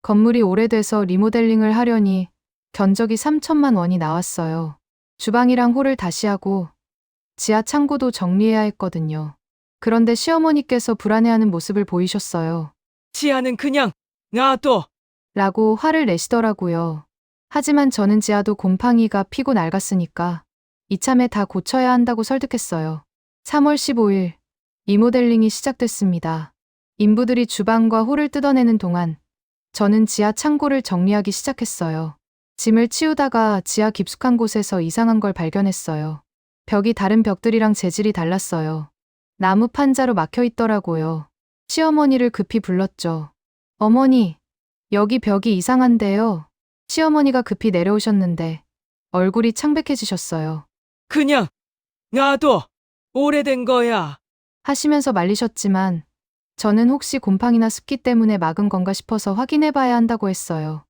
건물이 오래돼서 리모델링을 하려니 견적이 3천만 원이 나왔어요. 주방이랑 홀을 다시 하고 지하 창고도 정리해야 했거든요. 그런데 시어머니께서 불안해하는 모습을 보이셨어요. 지하는 그냥 놔둬. 라고 화를 내시더라고요. 하지만 저는 지하도 곰팡이가 피고 낡았으니까 이참에 다 고쳐야 한다고 설득했어요. 3월 15일 리모델링이 시작됐습니다. 인부들이 주방과 홀을 뜯어내는 동안 저는 지하 창고를 정리하기 시작했어요. 짐을 치우다가 지하 깊숙한 곳에서 이상한 걸 발견했어요. 벽이 다른 벽들이랑 재질이 달랐어요. 나무 판자로 막혀 있더라고요. 시어머니를 급히 불렀죠. 어머니, 여기 벽이 이상한데요. 시어머니가 급히 내려오셨는데 얼굴이 창백해지셨어요. 그냥 놔둬. 오래된 거야. 하시면서 말리셨지만 저는 혹시 곰팡이나 습기 때문에 막은 건가 싶어서 확인해 봐야 한다고 했어요.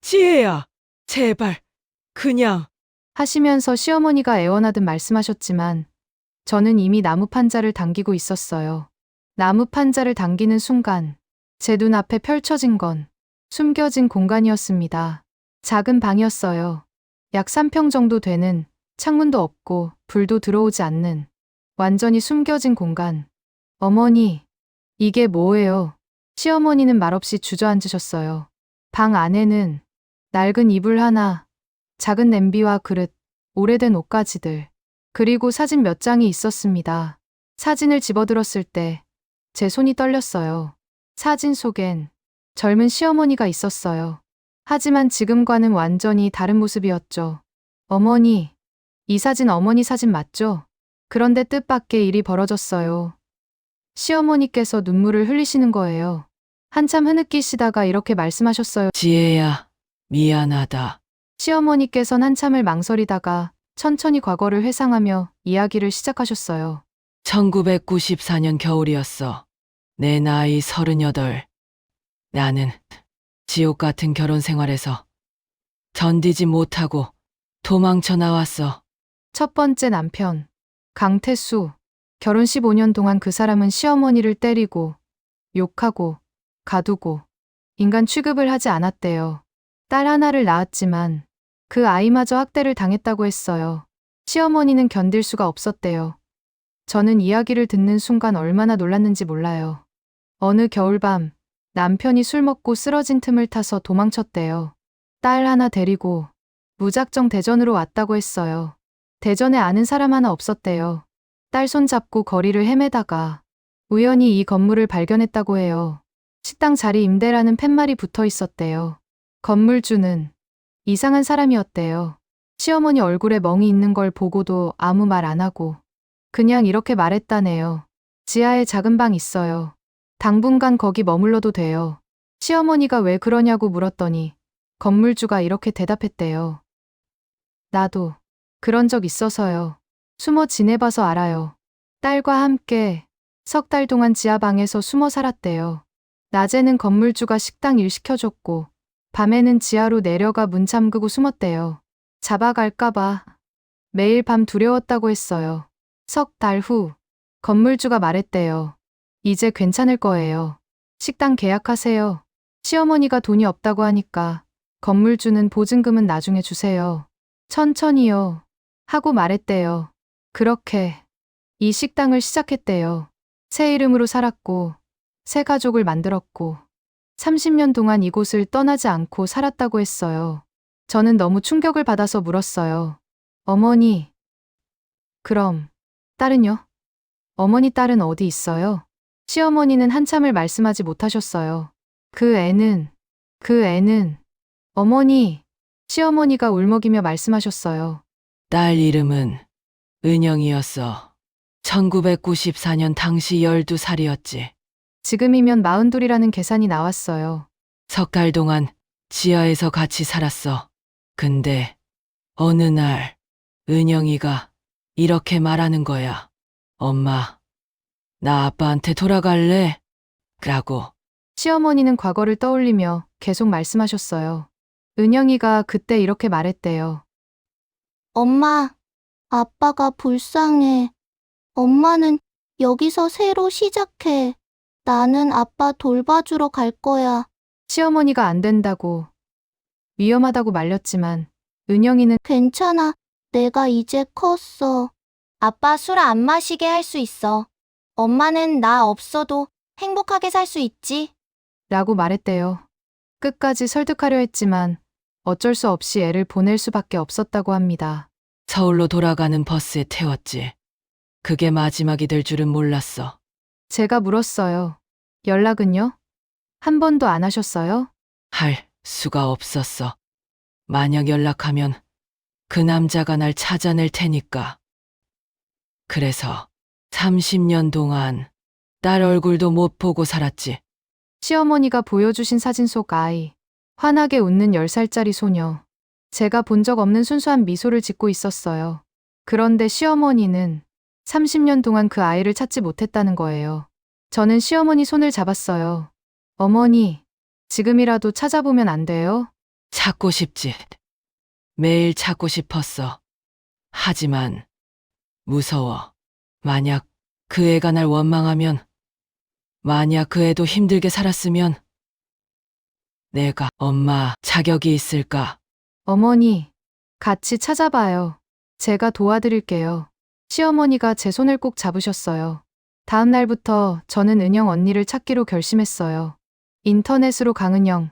지혜야, 제발. 그냥. 하시면서 시어머니가 애원하듯 말씀하셨지만 저는 이미 나무 판자를 당기고 있었어요. 나무 판자를 당기는 순간 제 눈앞에 펼쳐진 건 숨겨진 공간이었습니다. 작은 방이었어요. 약 3평 정도 되는, 창문도 없고 불도 들어오지 않는 완전히 숨겨진 공간. 어머니, 이게 뭐예요? 시어머니는 말없이 주저앉으셨어요. 방 안에는 낡은 이불 하나, 작은 냄비와 그릇, 오래된 옷가지들, 그리고 사진 몇 장이 있었습니다. 사진을 집어들었을 때 제 손이 떨렸어요. 사진 속엔 젊은 시어머니가 있었어요. 하지만 지금과는 완전히 다른 모습이었죠. 어머니, 이 사진 어머니 사진 맞죠? 그런데 뜻밖의 일이 벌어졌어요. 시어머니께서 눈물을 흘리시는 거예요. 한참 흐느끼시다가 이렇게 말씀하셨어요. 지혜야, 미안하다. 시어머니께선 한참을 망설이다가 천천히 과거를 회상하며 이야기를 시작하셨어요. 1994년 겨울이었어. 내 나이 38. 나는 지옥 같은 결혼 생활에서 견디지 못하고 도망쳐 나왔어. 첫 번째 남편, 강태수. 결혼 15년 동안 그 사람은 시어머니를 때리고, 욕하고, 가두고, 인간 취급을 하지 않았대요. 딸 하나를 낳았지만 그 아이마저 학대를 당했다고 했어요. 시어머니는 견딜 수가 없었대요. 저는 이야기를 듣는 순간 얼마나 놀랐는지 몰라요. 어느 겨울밤 남편이 술 먹고 쓰러진 틈을 타서 도망쳤대요. 딸 하나 데리고 무작정 대전으로 왔다고 했어요. 대전에 아는 사람 하나 없었대요. 딸 손 잡고 거리를 헤매다가 우연히 이 건물을 발견했다고 해요. 식당 자리 임대라는 팻말이 붙어 있었대요. 건물주는 이상한 사람이었대요. 시어머니 얼굴에 멍이 있는 걸 보고도 아무 말 안 하고 그냥 이렇게 말했다네요. 지하에 작은 방 있어요. 당분간 거기 머물러도 돼요. 시어머니가 왜 그러냐고 물었더니 건물주가 이렇게 대답했대요. 나도 그런 적 있어서요. 숨어 지내봐서 알아요. 딸과 함께 석 달 동안 지하방에서 숨어 살았대요. 낮에는 건물주가 식당 일 시켜줬고 밤에는 지하로 내려가 문 잠그고 숨었대요. 잡아갈까봐 매일 밤 두려웠다고 했어요. 석 달 후 건물주가 말했대요. 이제 괜찮을 거예요. 식당 계약하세요. 시어머니가 돈이 없다고 하니까 건물주는 보증금은 나중에 주세요. 천천히요. 하고 말했대요. 그렇게 이 식당을 시작했대요. 새 이름으로 살았고 새 가족을 만들었고 30년 동안 이곳을 떠나지 않고 살았다고 했어요. 저는 너무 충격을 받아서 물었어요. 어머니, 그럼 딸은요? 어머니 딸은 어디 있어요? 시어머니는 한참을 말씀하지 못하셨어요. 그 애는 어머니, 시어머니가 울먹이며 말씀하셨어요. 딸 이름은 은영이었어. 1994년 당시 12살이었지. 지금이면 42이라는 계산이 나왔어요. 석 달 동안 지하에서 같이 살았어. 근데 어느 날 은영이가 이렇게 말하는 거야. 엄마, 나 아빠한테 돌아갈래? 라고. 시어머니는 과거를 떠올리며 계속 말씀하셨어요. 은영이가 그때 이렇게 말했대요. 엄마, 아빠가 불쌍해. 엄마는 여기서 새로 시작해. 나는 아빠 돌봐주러 갈 거야. 시어머니가 안 된다고, 위험하다고 말렸지만 은영이는 괜찮아. 내가 이제 컸어. 아빠 술 안 마시게 할 수 있어. 엄마는 나 없어도 행복하게 살 수 있지. 라고 말했대요. 끝까지 설득하려 했지만 어쩔 수 없이 애를 보낼 수밖에 없었다고 합니다. 서울로 돌아가는 버스에 태웠지. 그게 마지막이 될 줄은 몰랐어. 제가 물었어요. 연락은요? 한 번도 안 하셨어요? 할 수가 없었어. 만약 연락하면 그 남자가 날 찾아낼 테니까. 그래서 30년 동안 딸 얼굴도 못 보고 살았지. 시어머니가 보여주신 사진 속 아이, 환하게 웃는 10살짜리 소녀. 제가 본 적 없는 순수한 미소를 짓고 있었어요. 그런데 시어머니는 30년 동안 그 아이를 찾지 못했다는 거예요. 저는 시어머니 손을 잡았어요. 어머니, 지금이라도 찾아보면 안 돼요? 찾고 싶지. 매일 찾고 싶었어. 하지만 무서워. 만약 그 애가 날 원망하면, 만약 그 애도 힘들게 살았으면 내가 엄마 자격이 있을까? 어머니, 같이 찾아봐요. 제가 도와드릴게요. 시어머니가 제 손을 꼭 잡으셨어요. 다음 날부터 저는 은영 언니를 찾기로 결심했어요. 인터넷으로 강은영,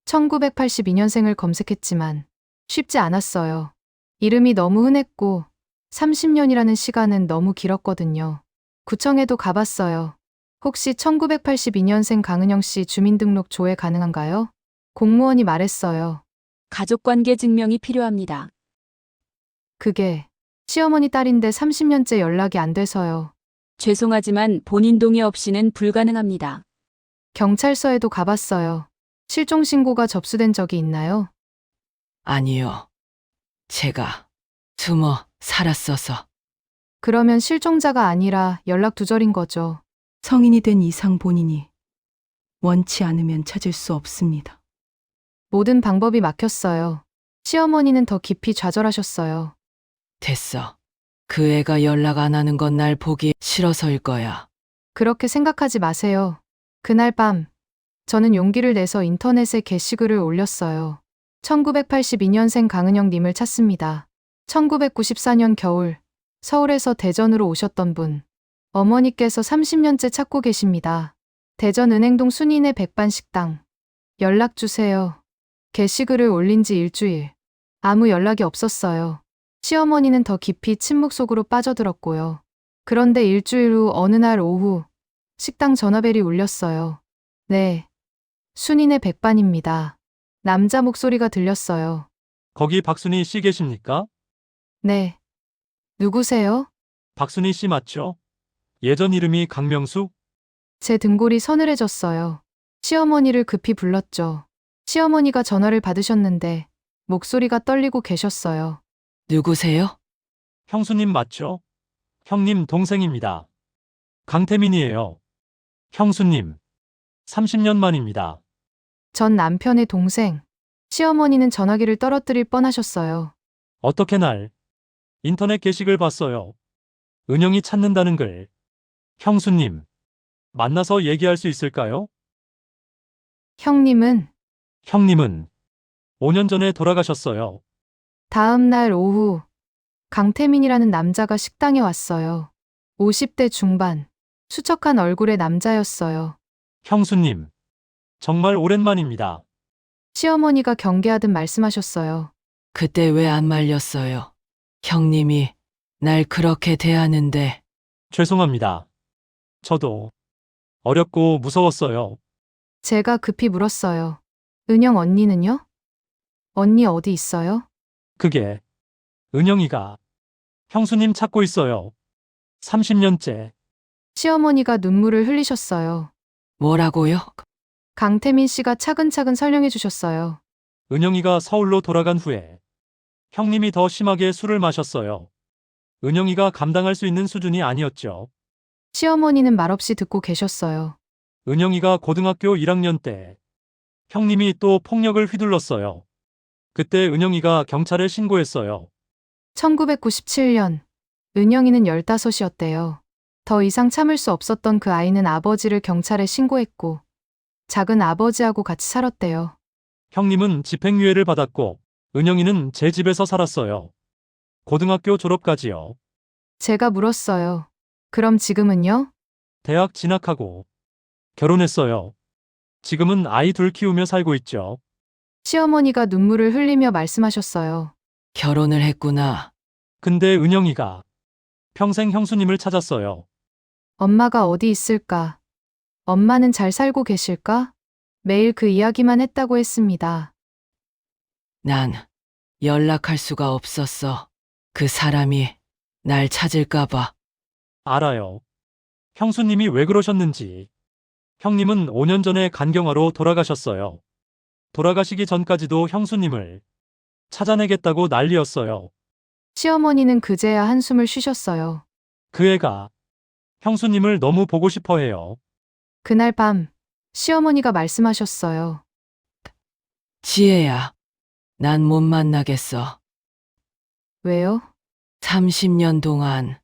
1982년생을 검색했지만 쉽지 않았어요. 이름이 너무 흔했고 30년이라는 시간은 너무 길었거든요. 구청에도 가봤어요. 혹시 1982년생 강은영 씨 주민등록 조회 가능한가요? 공무원이 말했어요. 가족관계 증명이 필요합니다. 그게 시어머니 딸인데 30년째 연락이 안 돼서요. 죄송하지만 본인 동의 없이는 불가능합니다. 경찰서에도 가봤어요. 실종 신고가 접수된 적이 있나요? 아니요. 제가 숨어 살았어서. 그러면 실종자가 아니라 연락 두절인 거죠. 성인이 된 이상 본인이 원치 않으면 찾을 수 없습니다. 모든 방법이 막혔어요. 시어머니는 더 깊이 좌절하셨어요. 됐어. 그 애가 연락 안 하는 건 날 보기 싫어서일 거야. 그렇게 생각하지 마세요. 그날 밤, 저는 용기를 내서 인터넷에 게시글을 올렸어요. 1982년생 강은영님을 찾습니다. 1994년 겨울, 서울에서 대전으로 오셨던 분. 어머니께서 30년째 찾고 계십니다. 대전 은행동 순인의 백반식당. 연락주세요. 게시글을 올린 지 일주일. 아무 연락이 없었어요. 시어머니는 더 깊이 침묵 속으로 빠져들었고요. 그런데 일주일 후 어느 날 오후, 식당 전화벨이 울렸어요. 네. 순인의 백반입니다. 남자 목소리가 들렸어요. 거기 박순희 씨 계십니까? 네. 누구세요? 박순희 씨 맞죠? 예전 이름이 강명숙? 제 등골이 서늘해졌어요. 시어머니를 급히 불렀죠. 시어머니가 전화를 받으셨는데 목소리가 떨리고 계셨어요. 누구세요? 형수님 맞죠? 형님 동생입니다. 강태민이에요. 형수님. 30년 만입니다. 전 남편의 동생. 시어머니는 전화기를 떨어뜨릴 뻔하셨어요. 어떻게 날 인터넷 게시글 봤어요. 은영이 찾는다는 글. 형수님. 만나서 얘기할 수 있을까요? 형님은 형님은 5년 전에 돌아가셨어요. 다음 날 오후 강태민이라는 남자가 식당에 왔어요. 50대 중반, 수척한 얼굴의 남자였어요. 형수님. 정말 오랜만입니다. 시어머니가 경계하듯 말씀하셨어요. 그때 왜 안 말렸어요? 형님이 날 그렇게 대하는데. 죄송합니다. 저도 어렵고 무서웠어요. 제가 급히 물었어요. 은영 언니는요? 언니 어디 있어요? 그게 은영이가 형수님 찾고 있어요. 30년째. 시어머니가 눈물을 흘리셨어요. 뭐라고요? 강태민 씨가 차근차근 설명해 주셨어요. 은영이가 서울로 돌아간 후에 형님이 더 심하게 술을 마셨어요. 은영이가 감당할 수 있는 수준이 아니었죠. 시어머니는 말없이 듣고 계셨어요. 은영이가 고등학교 1학년 때 형님이 또 폭력을 휘둘렀어요. 그때 은영이가 경찰에 신고했어요. 1997년, 은영이는 15이었대요. 더 이상 참을 수 없었던 그 아이는 아버지를 경찰에 신고했고, 작은 아버지하고 같이 살았대요. 형님은 집행유예를 받았고 은영이는 제 집에서 살았어요. 고등학교 졸업까지요. 제가 물었어요. 그럼 지금은요? 대학 진학하고 결혼했어요. 지금은 아이 둘 키우며 살고 있죠. 시어머니가 눈물을 흘리며 말씀하셨어요. 결혼을 했구나. 근데 은영이가 평생 형수님을 찾았어요. 엄마가 어디 있을까? 엄마는 잘 살고 계실까? 매일 그 이야기만 했다고 했습니다. 난 연락할 수가 없었어. 그 사람이 날 찾을까봐. 알아요. 형수님이 왜 그러셨는지. 형님은 5년 전에 간경화로 돌아가셨어요. 돌아가시기 전까지도 형수님을 찾아내겠다고 난리였어요. 시어머니는 그제야 한숨을 쉬셨어요. 그 애가 형수님을 너무 보고 싶어 해요. 그날 밤 시어머니가 말씀하셨어요. 지혜야, 난 못 만나겠어. 왜요? 30년 동안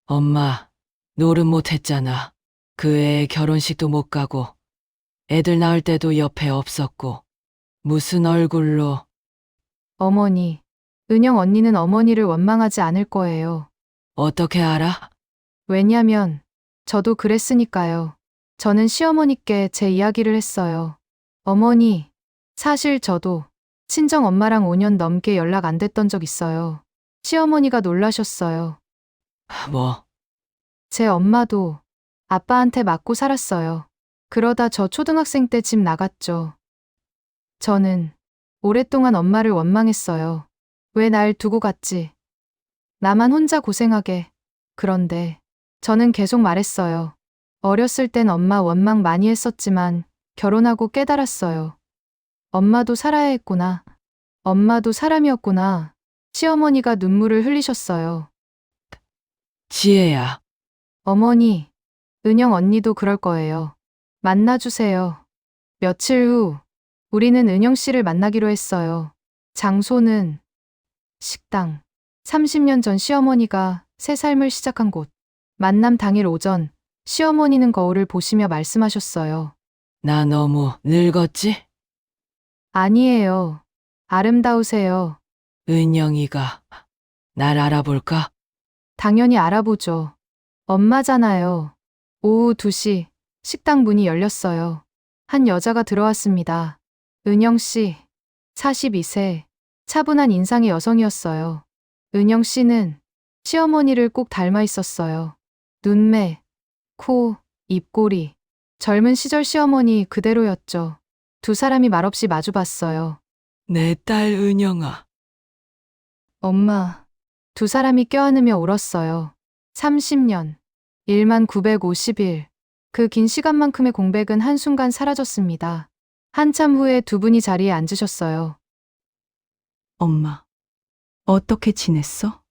엄마 노릇 못했잖아. 그 애 결혼식도 못 가고 애들 낳을 때도 옆에 없었고 무슨 얼굴로. 어머니. 은영 언니는 어머니를 원망하지 않을 거예요. 어떻게 알아? 왜냐면 저도 그랬으니까요. 저는 시어머니께 제 이야기를 했어요. 어머니, 사실 저도 친정 엄마랑 5년 넘게 연락 안 됐던 적 있어요. 시어머니가 놀라셨어요. 뭐, 제 엄마도 아빠한테 맞고 살았어요. 그러다 저 초등학생 때 집 나갔죠. 저는 오랫동안 엄마를 원망했어요. 왜 날 두고 갔지? 나만 혼자 고생하게. 그런데 저는 계속 말했어요. 어렸을 땐 엄마 원망 많이 했었지만 결혼하고 깨달았어요. 엄마도 살아야 했구나. 엄마도 사람이었구나. 시어머니가 눈물을 흘리셨어요. 지혜야, 어머니, 은영 언니도 그럴 거예요. 만나주세요. 며칠 후, 우리는 은영 씨를 만나기로 했어요. 장소는 식당. 30년 전 시어머니가 새 삶을 시작한 곳. 만남 당일 오전, 시어머니는 거울을 보시며 말씀하셨어요. 나 너무 늙었지? 아니에요. 아름다우세요. 은영이가 날 알아볼까? 당연히 알아보죠. 엄마잖아요. 오후 2시, 식당 문이 열렸어요. 한 여자가 들어왔습니다. 은영 씨, 42세, 차분한 인상의 여성이었어요. 은영 씨는 시어머니를 꼭 닮아 있었어요. 눈매, 코, 입꼬리. 젊은 시절 시어머니 그대로였죠. 두 사람이 말없이 마주봤어요. 내 딸 은영아. 엄마. 두 사람이 껴안으며 울었어요. 30년. 1950일. 그 긴 시간만큼의 공백은 한순간 사라졌습니다. 한참 후에 두 분이 자리에 앉으셨어요. 엄마, 어떻게 지냈어?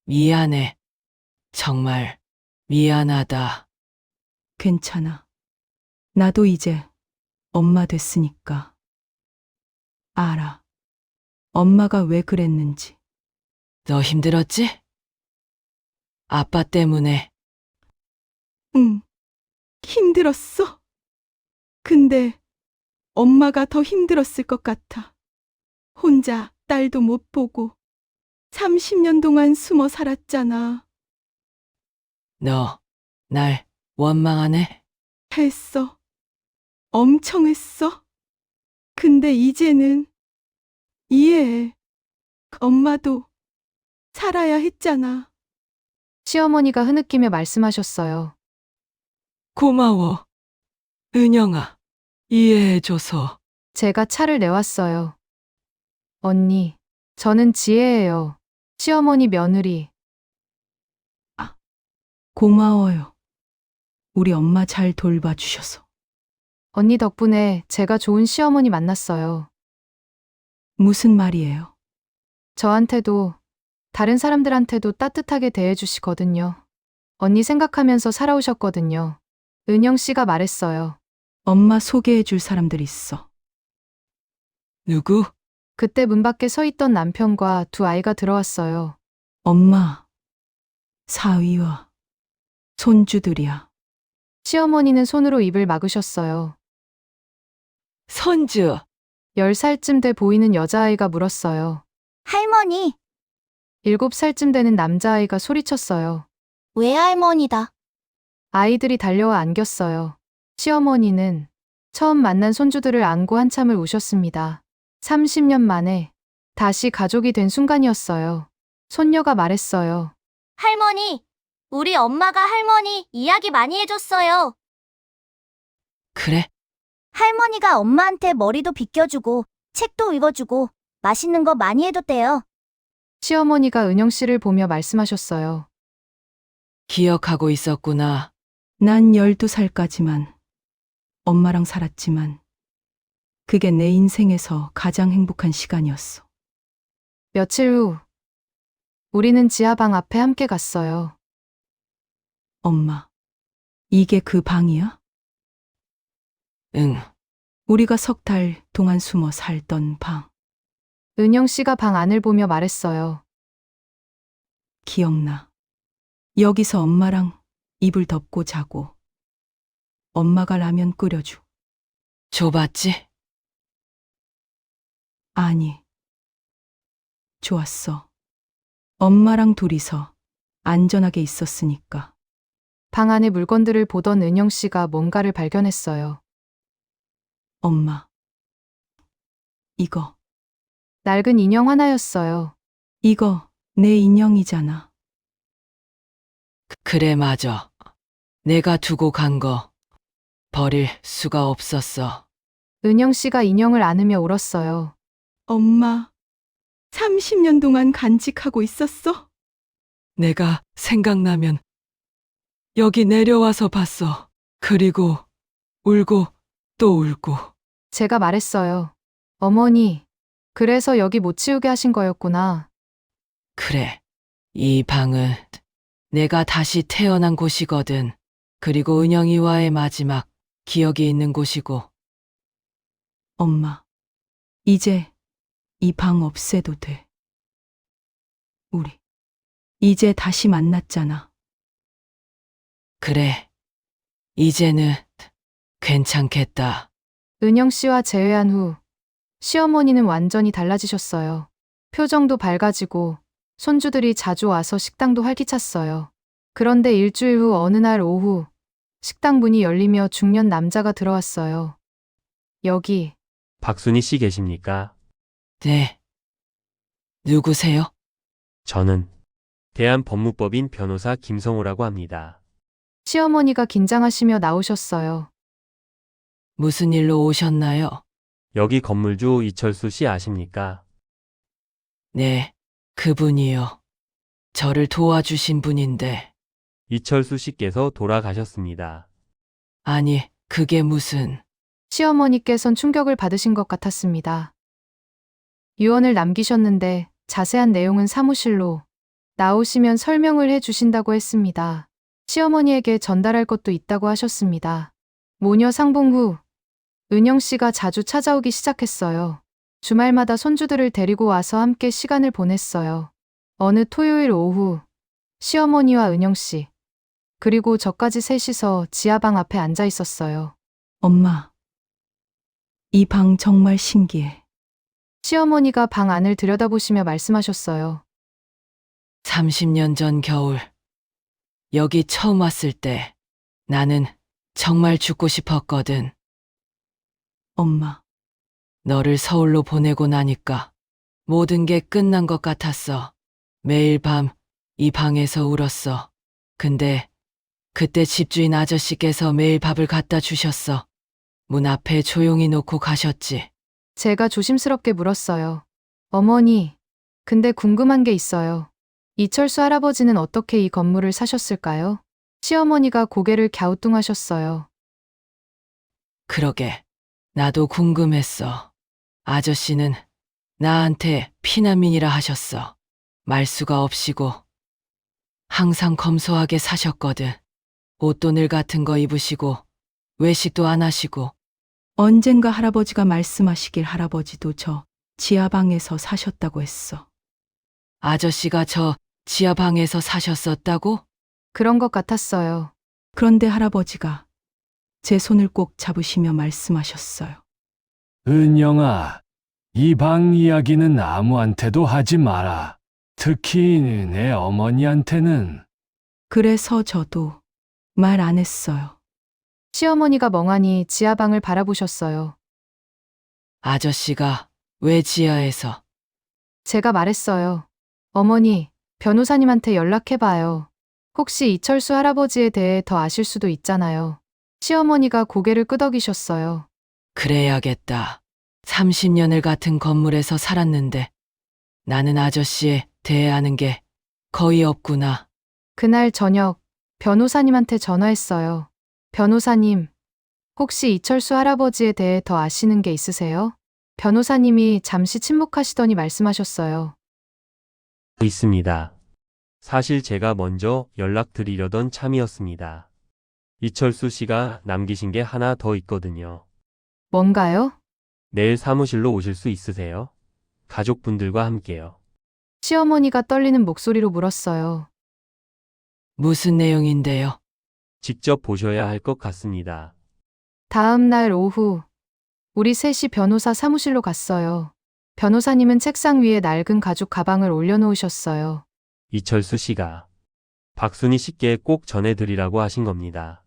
미안해. 정말 미안하다. 괜찮아. 나도 이제 엄마 됐으니까. 알아. 엄마가 왜 그랬는지. 너 힘들었지? 아빠 때문에. 응, 힘들었어. 근데 엄마가 더 힘들었을 것 같아. 혼자 딸도 못 보고 30년 동안 숨어 살았잖아. 너 날 원망하네? 했어. 엄청 했어. 근데 이제는 이해해. 엄마도 살아야 했잖아. 시어머니가 흐느끼며 말씀하셨어요. 고마워. 은영아, 이해해줘서. 제가 차를 내왔어요. 언니, 저는 지혜예요. 시어머니 며느리. 고마워요. 우리 엄마 잘 돌봐주셔서. 언니 덕분에 제가 좋은 시어머니 만났어요. 무슨 말이에요? 저한테도 다른 사람들한테도 따뜻하게 대해주시거든요. 언니 생각하면서 살아오셨거든요. 은영 씨가 말했어요. 엄마 소개해줄 사람들 있어. 누구? 그때 문 밖에 서 있던 남편과 두 아이가 들어왔어요. 엄마, 사위와 손주들이야. 시어머니는 손으로 입을 막으셨어요. 손주, 10살쯤 돼 보이는 여자아이가 물었어요. 할머니, 7살쯤 되는 남자아이가 소리쳤어요. 외할머니다. 아이들이 달려와 안겼어요. 시어머니는 처음 만난 손주들을 안고 한참을 우셨습니다. 30년 만에 다시 가족이 된 순간이었어요. 손녀가 말했어요. 할머니, 우리 엄마가 할머니 이야기 많이 해줬어요. 그래? 할머니가 엄마한테 머리도 빗겨주고 책도 읽어주고 맛있는 거 많이 해줬대요. 시어머니가 은영 씨를 보며 말씀하셨어요. 기억하고 있었구나. 난 12살까지만 엄마랑 살았지만 그게 내 인생에서 가장 행복한 시간이었어. 며칠 후, 우리는 지하방 앞에 함께 갔어요. 엄마, 이게 그 방이야? 응, 우리가 석 달 동안 숨어 살던 방. 은영 씨가 방 안을 보며 말했어요. 기억나. 여기서 엄마랑 이불 덮고 자고 엄마가 라면 끓여주. 좁았지? 아니. 좋았어. 엄마랑 둘이서 안전하게 있었으니까. 방 안의 물건들을 보던 은영 씨가 뭔가를 발견했어요. 엄마. 이거, 낡은 인형 하나였어요. 이거 내 인형이잖아. 그래, 맞아. 내가 두고 간 거 버릴 수가 없었어. 은영 씨가 인형을 안으며 울었어요. 엄마, 30년 동안 간직하고 있었어? 내가 생각나면 여기 내려와서 봤어. 그리고 울고 또 울고. 제가 말했어요. 어머니, 그래서 여기 못 치우게 하신 거였구나. 그래. 이 방은 내가 다시 태어난 곳이거든. 그리고 은영이와의 마지막 기억이 있는 곳이고. 엄마, 이제 이 방 없애도 돼. 우리 이제 다시 만났잖아. 그래. 이제는 괜찮겠다. 은영 씨와 재회한 후 시어머니는 완전히 달라지셨어요. 표정도 밝아지고 손주들이 자주 와서 식당도 활기찼어요. 그런데 일주일 후 어느 날 오후 식당 문이 열리며 중년 남자가 들어왔어요. 여기 박순희 씨 계십니까? 네. 누구세요? 저는 대한법무법인 변호사 김성호라고 합니다. 시어머니가 긴장하시며 나오셨어요. 무슨 일로 오셨나요? 여기 건물주 이철수 씨 아십니까? 네, 그분이요. 저를 도와주신 분인데. 이철수 씨께서 돌아가셨습니다. 아니, 그게 무슨. 시어머니께선 충격을 받으신 것 같았습니다. 유언을 남기셨는데 자세한 내용은 사무실로 나오시면 설명을 해 주신다고 했습니다. 시어머니에게 전달할 것도 있다고 하셨습니다. 모녀 상봉 후 은영 씨가 자주 찾아오기 시작했어요. 주말마다 손주들을 데리고 와서 함께 시간을 보냈어요. 어느 토요일 오후 시어머니와 은영 씨 그리고 저까지 셋이서 지하방 앞에 앉아 있었어요. 엄마, 이 방 정말 신기해. 시어머니가 방 안을 들여다보시며 말씀하셨어요. 30년 전 겨울. 여기 처음 왔을 때 나는 정말 죽고 싶었거든. 엄마, 너를 서울로 보내고 나니까 모든 게 끝난 것 같았어. 매일 밤 이 방에서 울었어. 근데 그때 집주인 아저씨께서 매일 밥을 갖다 주셨어. 문 앞에 조용히 놓고 가셨지. 제가 조심스럽게 물었어요. 어머니, 근데 궁금한 게 있어요. 이철수 할아버지는 어떻게 이 건물을 사셨을까요? 시어머니가 고개를 갸우뚱하셨어요. 그러게. 나도 궁금했어. 아저씨는 나한테 피난민이라 하셨어. 말수가 없이고 항상 검소하게 사셨거든. 옷도늘 같은 거 입으시고 외식도 안 하시고. 언젠가 할아버지가 말씀하시길 할아버지도 저 지하방에서 사셨다고 했어. 아저씨가 저 지하방에서 사셨었다고? 그런 것 같았어요. 그런데 할아버지가 제 손을 꼭 잡으시며 말씀하셨어요. 은영아, 이 방 이야기는 아무한테도 하지 마라. 특히 내 어머니한테는. 그래서 저도 말 안 했어요. 시어머니가 멍하니 지하방을 바라보셨어요. 아저씨가 왜 지하에서? 제가 말했어요. 어머니, 변호사님한테 연락해봐요. 혹시 이철수 할아버지에 대해 더 아실 수도 있잖아요. 시어머니가 고개를 끄덕이셨어요. 그래야겠다. 30년을 같은 건물에서 살았는데 나는 아저씨에 대해 아는 게 거의 없구나. 그날 저녁 변호사님한테 전화했어요. 변호사님, 혹시 이철수 할아버지에 대해 더 아시는 게 있으세요? 변호사님이 잠시 침묵하시더니 말씀하셨어요. 있습니다. 사실 제가 먼저 연락드리려던 참이었습니다. 이철수 씨가 남기신 게 하나 더 있거든요. 뭔가요? 내일 사무실로 오실 수 있으세요? 가족분들과 함께요. 시어머니가 떨리는 목소리로 물었어요. 무슨 내용인데요? 직접 보셔야 할 것 같습니다. 다음 날 오후, 우리 셋이 변호사 사무실로 갔어요. 변호사님은 책상 위에 낡은 가죽 가방을 올려놓으셨어요. 이철수 씨가 박순희 씨께 꼭 전해드리라고 하신 겁니다.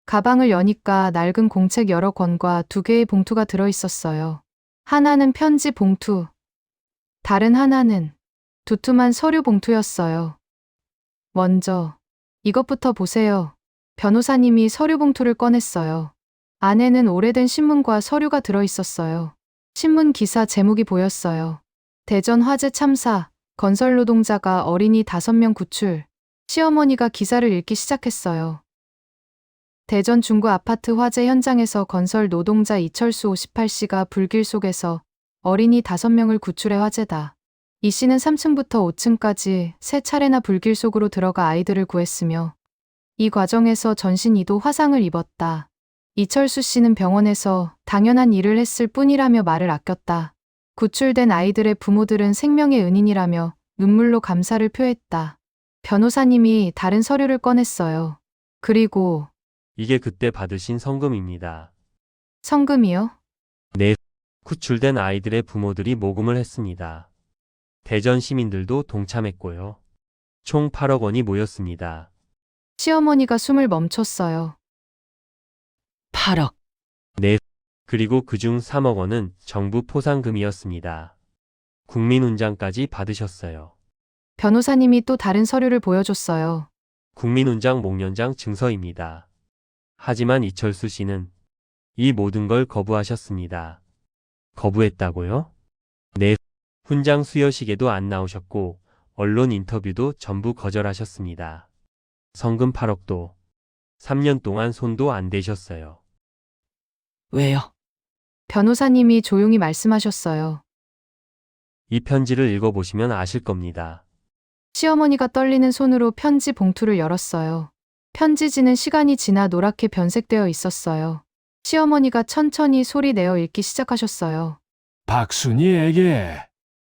가방을 여니까 낡은 공책 여러 권과 2개의 봉투가 들어있었어요. 하나는 편지 봉투, 다른 하나는 두툼한 서류 봉투였어요. 먼저 이것부터 보세요. 변호사님이 서류 봉투를 꺼냈어요. 안에는 오래된 신문과 서류가 들어있었어요. 신문 기사 제목이 보였어요. 대전 화재 참사, 건설 노동자가 어린이 5명 구출. 시어머니가 기사를 읽기 시작했어요. 대전 중구 아파트 화재 현장에서 건설 노동자 이철수 58씨가 불길 속에서 어린이 5명을 구출해 화재다. 이 씨는 3층부터 5층까지 3차례나 불길 속으로 들어가 아이들을 구했으며 이 과정에서 전신 2도 화상을 입었다. 이철수 씨는 병원에서 당연한 일을 했을 뿐이라며 말을 아꼈다. 구출된 아이들의 부모들은 생명의 은인이라며 눈물로 감사를 표했다. 변호사님이 다른 서류를 꺼냈어요. 그리고 이게 그때 받으신 성금입니다. 성금이요? 네, 구출된 아이들의 부모들이 모금을 했습니다. 대전 시민들도 동참했고요. 총 8억 원이 모였습니다. 시어머니가 숨을 멈췄어요. 8억. 그리고 그중 3억 원은 정부 포상금이었습니다. 국민훈장까지 받으셨어요. 변호사님이 또 다른 서류를 보여줬어요. 국민훈장 목련장 증서입니다. 하지만 이철수 씨는 이 모든 걸 거부하셨습니다. 거부했다고요? 네, 훈장 수여식에도 안 나오셨고 언론 인터뷰도 전부 거절하셨습니다. 성금 8억도 3년 동안 손도 안 대셨어요. 왜요? 변호사님이 조용히 말씀하셨어요. 이 편지를 읽어보시면 아실 겁니다. 시어머니가 떨리는 손으로 편지 봉투를 열었어요. 편지지는 시간이 지나 노랗게 변색되어 있었어요. 시어머니가 천천히 소리 내어 읽기 시작하셨어요. 박순희에게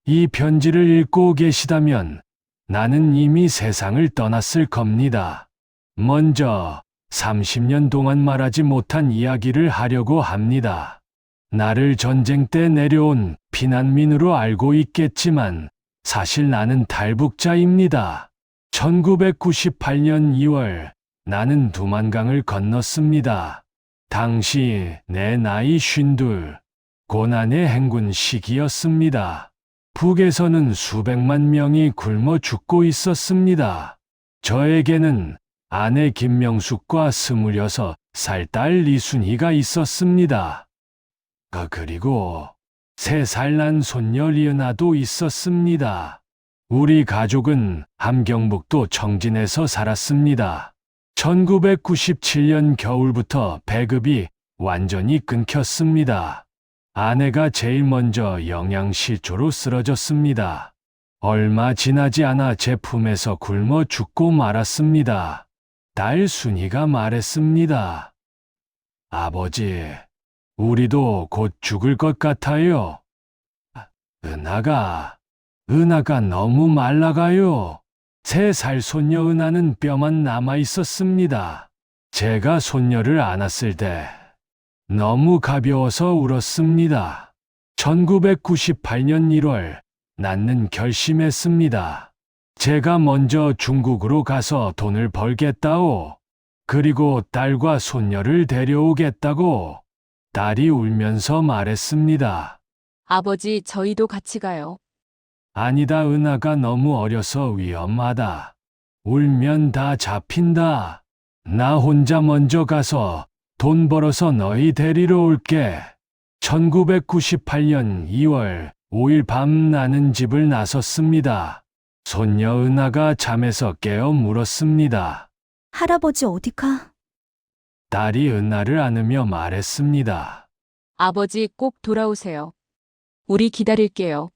이 편지를 읽고 계시다면 나는 이미 세상을 떠났을 겁니다. 먼저 30년 동안 말하지 못한 이야기를 하려고 합니다. 나를 전쟁 때 내려온 피난민으로 알고 있겠지만 사실 나는 탈북자입니다. 1998년 2월 나는 두만강을 건넜습니다. 당시 내 나이 52, 고난의 행군 시기였습니다. 북에서는 수백만 명이 굶어 죽고 있었습니다. 저에게는 아내 김명숙과 26살 딸 이순희가 있었습니다. 그리고 3살 난 손녀 리은아도 있었습니다. 우리 가족은 함경북도 청진에서 살았습니다. 1997년 겨울부터 배급이 완전히 끊겼습니다. 아내가 제일 먼저 영양실조로 쓰러졌습니다. 얼마 지나지 않아 제 품에서 굶어 죽고 말았습니다. 딸 순이가 말했습니다. 아버지, 우리도 곧 죽을 것 같아요. 은하가 너무 말라가요. 3살 손녀 은하는 뼈만 남아 있었습니다. 제가 손녀를 안았을 때 너무 가벼워서 울었습니다. 1998년 1월 낳는 결심했습니다. 제가 먼저 중국으로 가서 돈을 벌겠다오. 그리고 딸과 손녀를 데려오겠다고. 딸이 울면서 말했습니다. 아버지, 저희도 같이 가요. 아니다, 은하가 너무 어려서 위험하다. 울면 다 잡힌다. 나 혼자 먼저 가서 돈 벌어서 너희 데리러 올게. 1998년 2월 5일 밤 나는 집을 나섰습니다. 손녀 은하가 잠에서 깨어 물었습니다. 할아버지 어디 가? 딸이 은하를 안으며 말했습니다. 아버지, 꼭 돌아오세요. 우리 기다릴게요.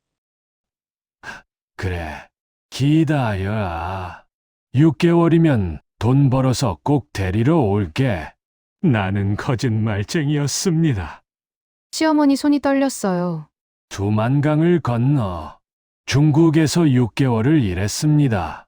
그래, 기다려라. 6개월이면 돈 벌어서 꼭 데리러 올게. 나는 거짓말쟁이였습니다. 시어머니 손이 떨렸어요. 두만강을 건너 중국에서 6개월을 일했습니다.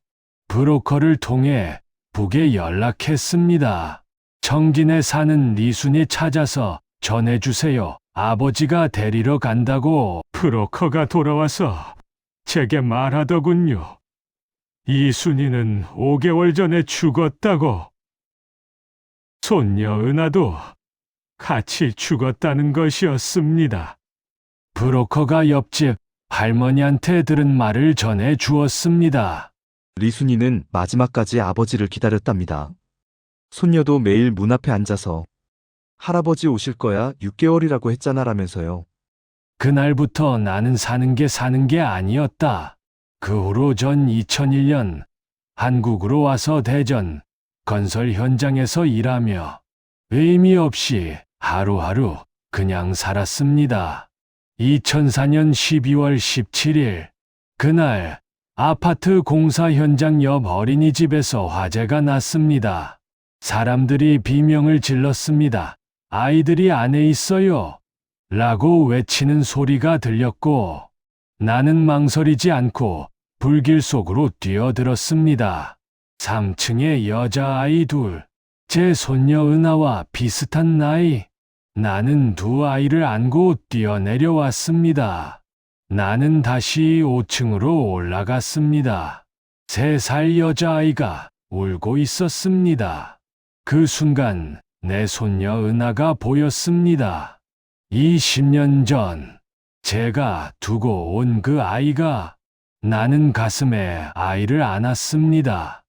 브로커를 통해 북에 연락했습니다. 청진에 사는 리순이 찾아서 전해주세요. 아버지가 데리러 간다고. 브로커가 돌아와서 제게 말하더군요. 이순이는 5개월 전에 죽었다고. 손녀 은하도 같이 죽었다는 것이었습니다. 브로커가 옆집 할머니한테 들은 말을 전해 주었습니다. 리순이는 마지막까지 아버지를 기다렸답니다. 손녀도 매일 문 앞에 앉아서 할아버지 오실 거야 6개월이라고 했잖아라면서요. 그날부터 나는 사는 게 아니었다. 그 후로 전 2001년 한국으로 와서 대전 건설 현장에서 일하며 의미 없이 하루하루 그냥 살았습니다. 2004년 12월 17일 그날 아파트 공사 현장 옆 어린이집에서 화재가 났습니다. 사람들이 비명을 질렀습니다. 아이들이 안에 있어요. 라고 외치는 소리가 들렸고 나는 망설이지 않고 불길 속으로 뛰어들었습니다. 3층에 여자아이 둘, 제 손녀 은하와 비슷한 나이. 나는 두 아이를 안고 뛰어내려왔습니다. 나는 다시 5층으로 올라갔습니다. 3살 여자아이가 울고 있었습니다. 그 순간 내 손녀 은하가 보였습니다. 20년 전 제가 두고 온 그 아이가. 나는 가슴에 아이를 안았습니다.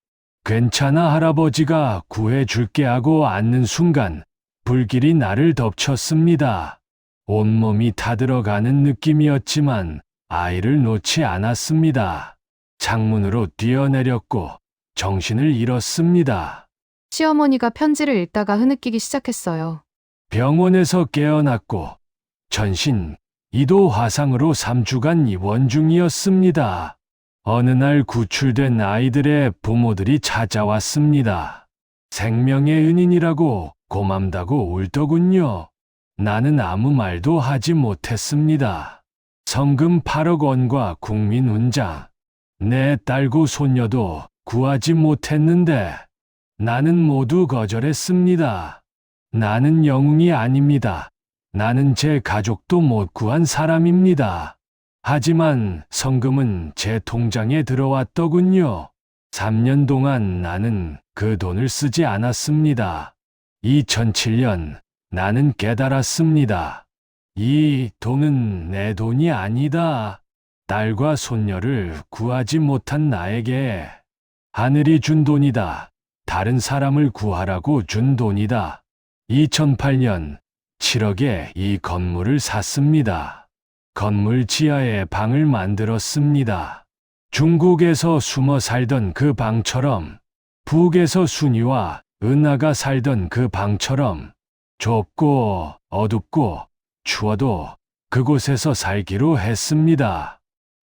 괜찮아, 할아버지가 구해줄게 하고 안는 순간 불길이 나를 덮쳤습니다. 온몸이 타들어가는 느낌이었지만 아이를 놓지 않았습니다. 창문으로 뛰어내렸고 정신을 잃었습니다. 시어머니가 편지를 읽다가 흐느끼기 시작했어요. 병원에서 깨어났고 전신 2도 화상으로 3주간 입원 중이었습니다. 어느 날 구출된 아이들의 부모들이 찾아왔습니다. 생명의 은인이라고 고맙다고 울더군요. 나는 아무 말도 하지 못했습니다. 성금 8억 원과 국민훈장, 내 딸고 손녀도 구하지 못했는데 나는 모두 거절했습니다. 나는 영웅이 아닙니다. 나는 제 가족도 못 구한 사람입니다. 하지만 성금은 제 통장에 들어왔더군요. 3년 동안 나는 그 돈을 쓰지 않았습니다. 2007년 나는 깨달았습니다. 이 돈은 내 돈이 아니다. 딸과 손녀를 구하지 못한 나에게 하늘이 준 돈이다. 다른 사람을 구하라고 준 돈이다. 2008년 7억에 이 건물을 샀습니다. 건물 지하에 방을 만들었습니다. 중국에서 숨어 살던 그 방처럼, 북에서 순이와 은하가 살던 그 방처럼 좁고 어둡고 추워도 그곳에서 살기로 했습니다.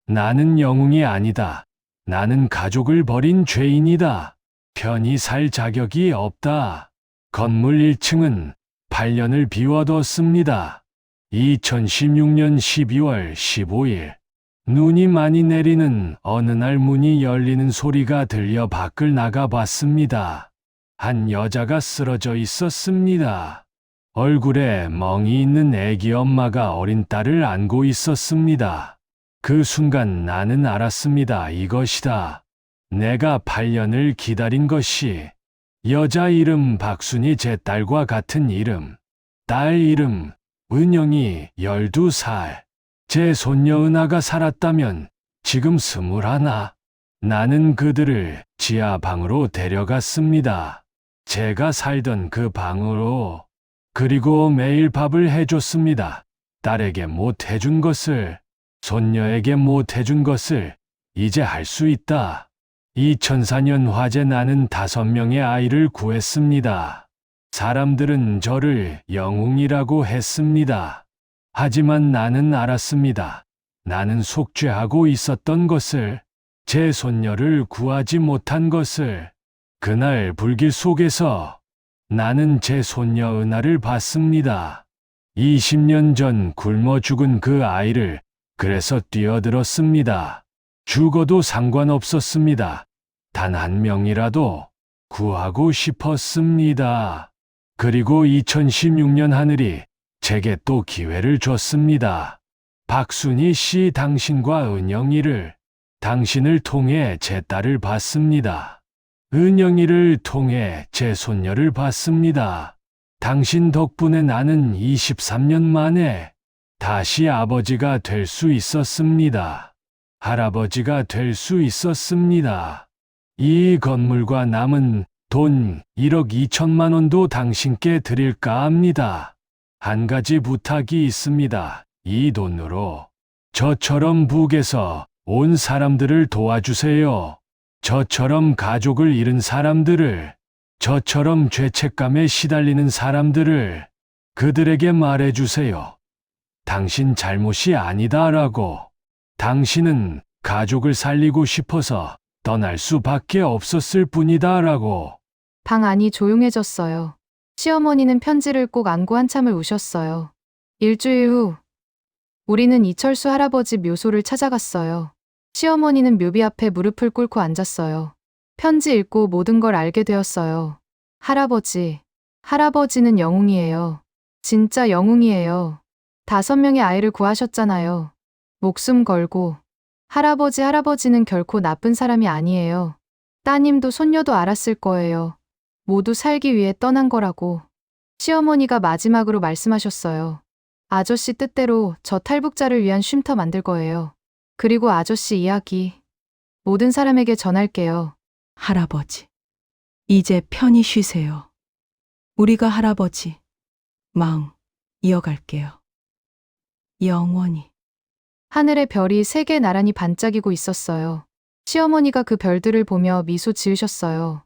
나는 영웅이 아니다. 나는 가족을 버린 죄인이다. 편히 살 자격이 없다. 건물 1층은 8년을 비워뒀습니다. 2016년 12월 15일 눈이 많이 내리는 어느 날 문이 열리는 소리가 들려 밖을 나가 봤습니다. 한 여자가 쓰러져 있었습니다. 얼굴에 멍이 있는 애기 엄마가 어린 딸을 안고 있었습니다. 그 순간 나는 알았습니다. 이것이다. 내가 8년을 기다린 것이. 여자 이름 박순이, 제 딸과 같은 이름. 딸 이름 은영이 12살. 제 손녀 은하가 살았다면 지금 21. 나는 그들을 지하 방으로 데려갔습니다. 제가 살던 그 방으로. 그리고 매일 밥을 해줬습니다. 딸에게 못 해준 것을, 손녀에게 못 해준 것을 이제 할 수 있다. 2004년 화재 나는 5명의 아이를 구했습니다. 사람들은 저를 영웅이라고 했습니다. 하지만 나는 알았습니다. 나는 속죄하고 있었던 것을, 제 손녀를 구하지 못한 것을. 그날 불길 속에서 나는 제 손녀 은하를 봤습니다. 20년 전 굶어 죽은 그 아이를. 그래서 뛰어들었습니다. 죽어도 상관없었습니다. 단 한 명이라도 구하고 싶었습니다. 그리고 2016년 하늘이 제게 또 기회를 줬습니다. 박순희 씨, 당신과 은영이를, 당신을 통해 제 딸을 봤습니다. 은영이를 통해 제 손녀를 봤습니다. 당신 덕분에 나는 23년 만에 다시 아버지가 될 수 있었습니다. 할아버지가 될 수 있었습니다. 이 건물과 남은 돈 1억 2천만 원도 당신께 드릴까 합니다. 한 가지 부탁이 있습니다. 이 돈으로 저처럼 북에서 온 사람들을 도와주세요. 저처럼 가족을 잃은 사람들을, 저처럼 죄책감에 시달리는 사람들을, 그들에게 말해주세요. 당신 잘못이 아니다라고. 당신은 가족을 살리고 싶어서 떠날 수밖에 없었을 뿐이다라고. 방 안이 조용해졌어요. 시어머니는 편지를 꼭 안고 한참을 우셨어요. 일주일 후, 우리는 이철수 할아버지 묘소를 찾아갔어요. 시어머니는 묘비 앞에 무릎을 꿇고 앉았어요. 편지 읽고 모든 걸 알게 되었어요. 할아버지는 영웅이에요. 진짜 영웅이에요. 5명의 아이를 구하셨잖아요. 목숨 걸고. 할아버지는 결코 나쁜 사람이 아니에요. 따님도 손녀도 알았을 거예요. 모두 살기 위해 떠난 거라고. 시어머니가 마지막으로 말씀하셨어요. 아저씨 뜻대로 저 탈북자를 위한 쉼터 만들 거예요. 그리고 아저씨 이야기 모든 사람에게 전할게요. 할아버지, 이제 편히 쉬세요. 우리가 할아버지 마음 이어갈게요. 영원히. 하늘에 별이 3개 나란히 반짝이고 있었어요. 시어머니가 그 별들을 보며 미소 지으셨어요.